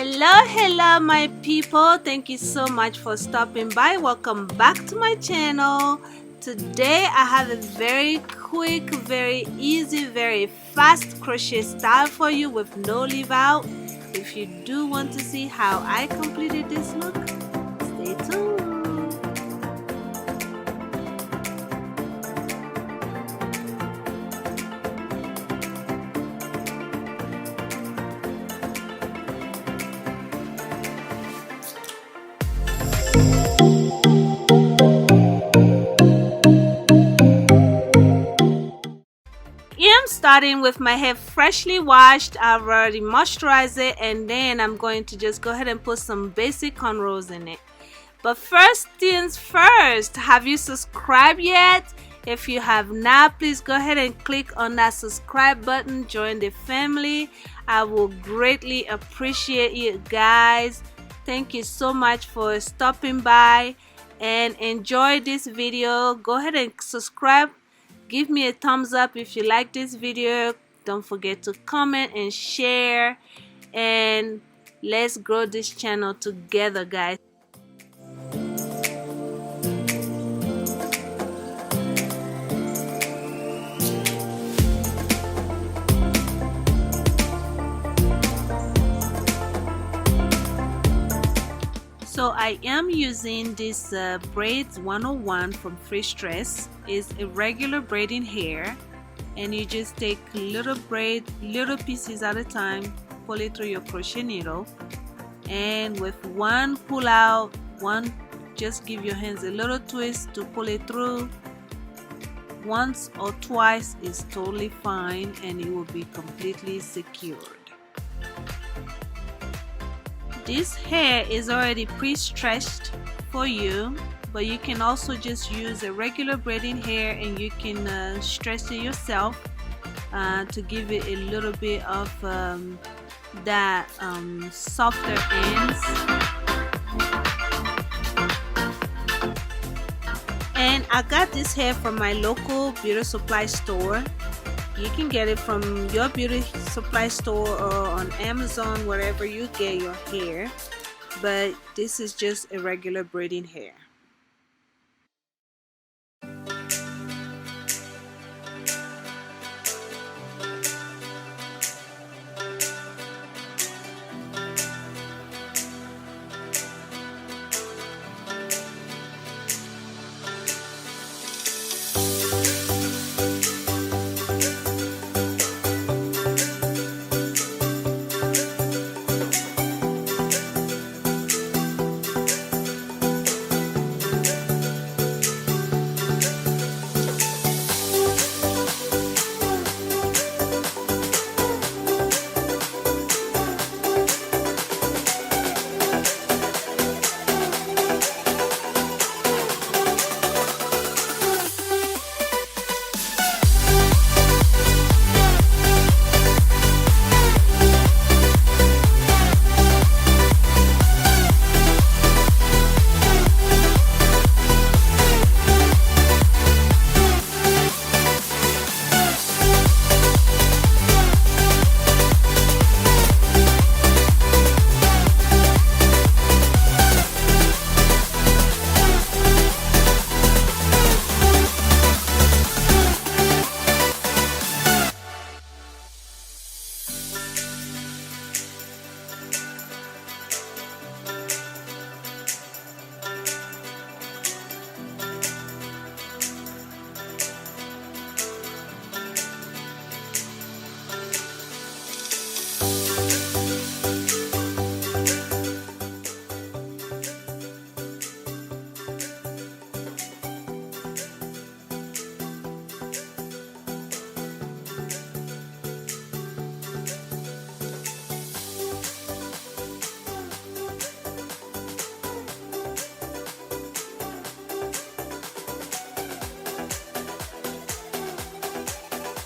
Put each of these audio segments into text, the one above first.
Hello my people, thank you so much for stopping by. Welcome back to my channel. Today I have a very quick, very easy, very fast crochet style for you with no leave out. If you do want to see how I completed this look, stay tuned. I'm starting with my hair freshly washed. I've already moisturized it, and then I'm going to just go ahead and put some basic cornrows in it. But first things first, have you subscribed yet? If you have not, please go ahead and click on that subscribe button. Join the family. I will greatly appreciate you guys. Thank you so much for stopping by and enjoy this video. Go ahead and subscribe. Give me a thumbs up if you like this video. Don't forget to comment and share, and let's grow this channel together, guys. So I am using this Braids 101 from Free Stress. It's a regular braiding hair, and you just take little pieces at a time, pull it through your crochet needle, and with one pull out, just give your hands a little twist to pull it through. Once or twice is totally fine, and it will be completely secured. This hair is already pre-stretched for you, but you can also just use a regular braiding hair, and you can stretch it yourself to give it a little bit of that softer ends. And I got this hair from my local beauty supply store. You can get it from your beauty supply store or on Amazon, wherever you get your hair. But this is just a regular braiding hair.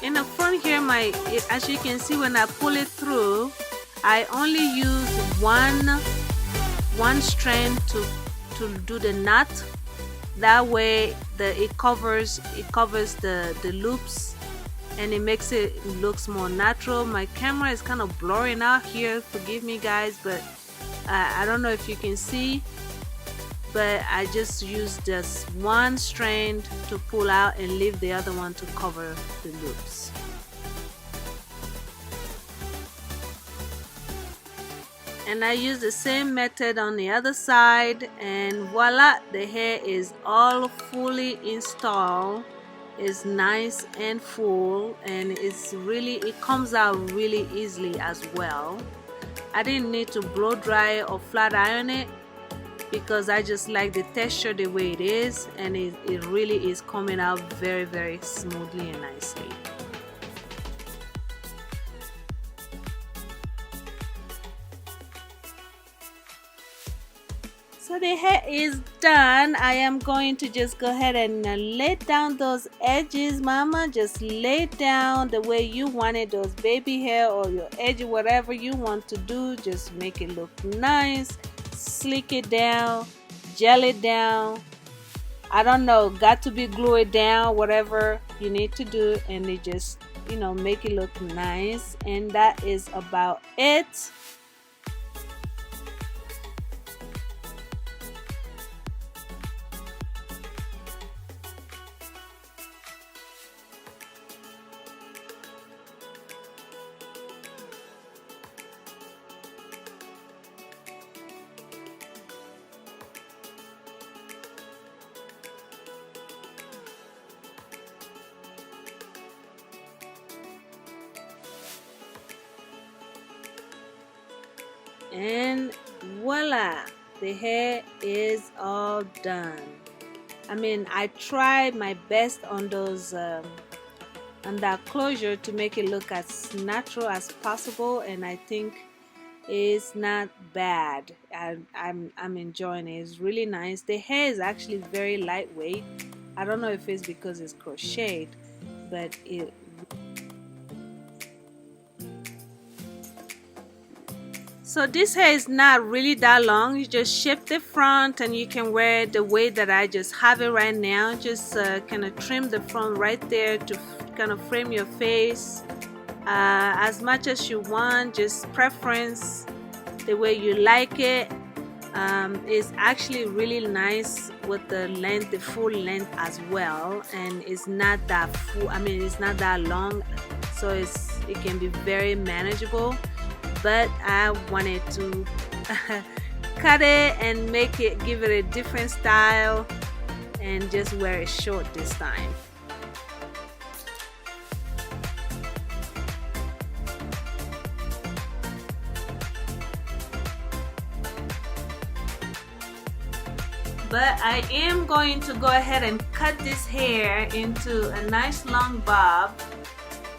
In the front here, as you can see, when I pull it through, I only use one strand to do the knot. That way it covers the loops, and it makes it looks more natural. My camera is kind of blurring out here, forgive me guys, but I don't know if you can see, but I just used just one strand to pull out and leave the other one to cover the loops. And I use the same method on the other side, and voila, the hair is all fully installed. It's nice and full, and it comes out really easily as well. I didn't need to blow dry or flat iron it because I just like the texture the way it is, and it really is coming out very, very smoothly and nicely. So the hair is done. I am going to just go ahead and lay down those edges, mama. Just lay down the way you want it, those baby hair or your edge, whatever you want to do. Just make it look nice. Slick it down, gel it down. I don't know, got to be glue it down, whatever you need to do, and it just, you know, make it look nice. And that is about it. And voila, the hair is all done. I mean, I tried my best on those on that closure to make it look as natural as possible, and I think it's not bad. I'm enjoying it. It's really nice. The hair is actually very lightweight. I don't know if it's because it's crocheted, but it so this hair is not really that long. You just shape the front and you can wear it the way that I just have it right now. Just kind of trim the front right there to kind of frame your face as much as you want. Just preference the way you like it. It's actually really nice with the length, the full length as well, and it's not that full. I mean, it's not that long, so it can be very manageable. But I wanted to cut it and make it, give it a different style, and just wear it short this time. But I am going to go ahead and cut this hair into a nice long bob.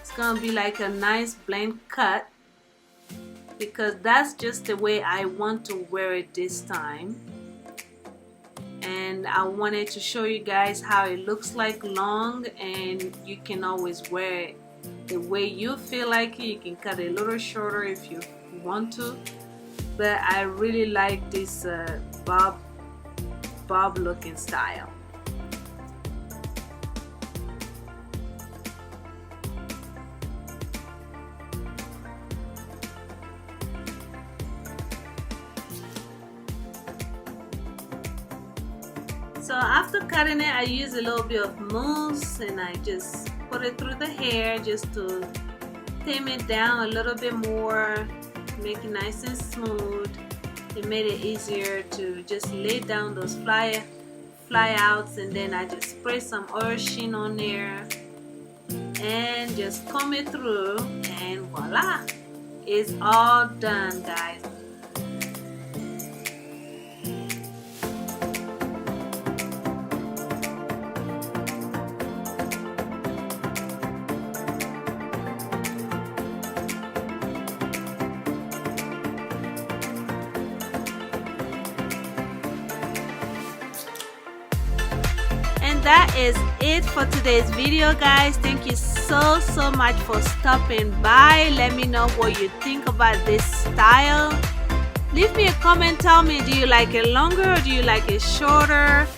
It's gonna be like a nice blend cut, because that's just the way I want to wear it this time. And I wanted to show you guys how it looks like long, and you can always wear it the way you feel like it. You can cut it a little shorter if you want to, but I really like this bob looking style. So after cutting it, I use a little bit of mousse and I just put it through the hair just to tame it down a little bit more, make it nice and smooth. It made it easier to just lay down those fly outs, and then I just spray some oil sheen on there and just comb it through, and voila, it's all done, guys. That is it for today's video, guys. Thank you so much for stopping by. Let me know what you think about this style. Leave me a comment. Tell me, do you like it longer or do you like it shorter?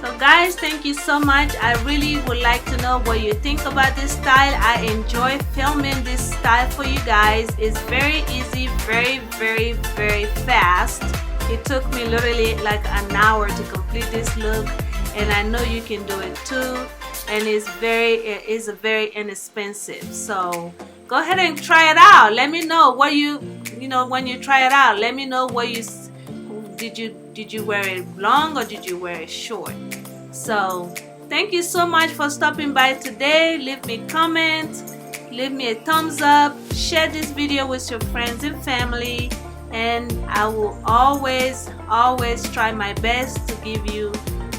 So guys, thank you so much. I really would like to know what you think about this style. I enjoy filming this style for you guys. It's very easy, very fast. It took me literally like an hour to complete this look, and I know you can do it too. And it is very inexpensive. So go ahead and try it out. Let me know what you know when you try it out. Let me know what you did you wear it long or did you wear it short? So thank you so much for stopping by today. Leave me a comment, leave me a thumbs up, share this video with your friends and family, and I will always try my best to give you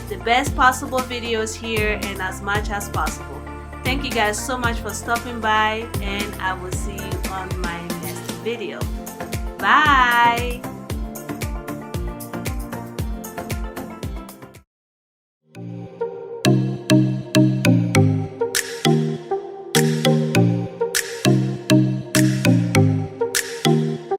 the best possible videos here and as much as possible. Thank you guys so much for stopping by, and I will see you on my next video. Bye.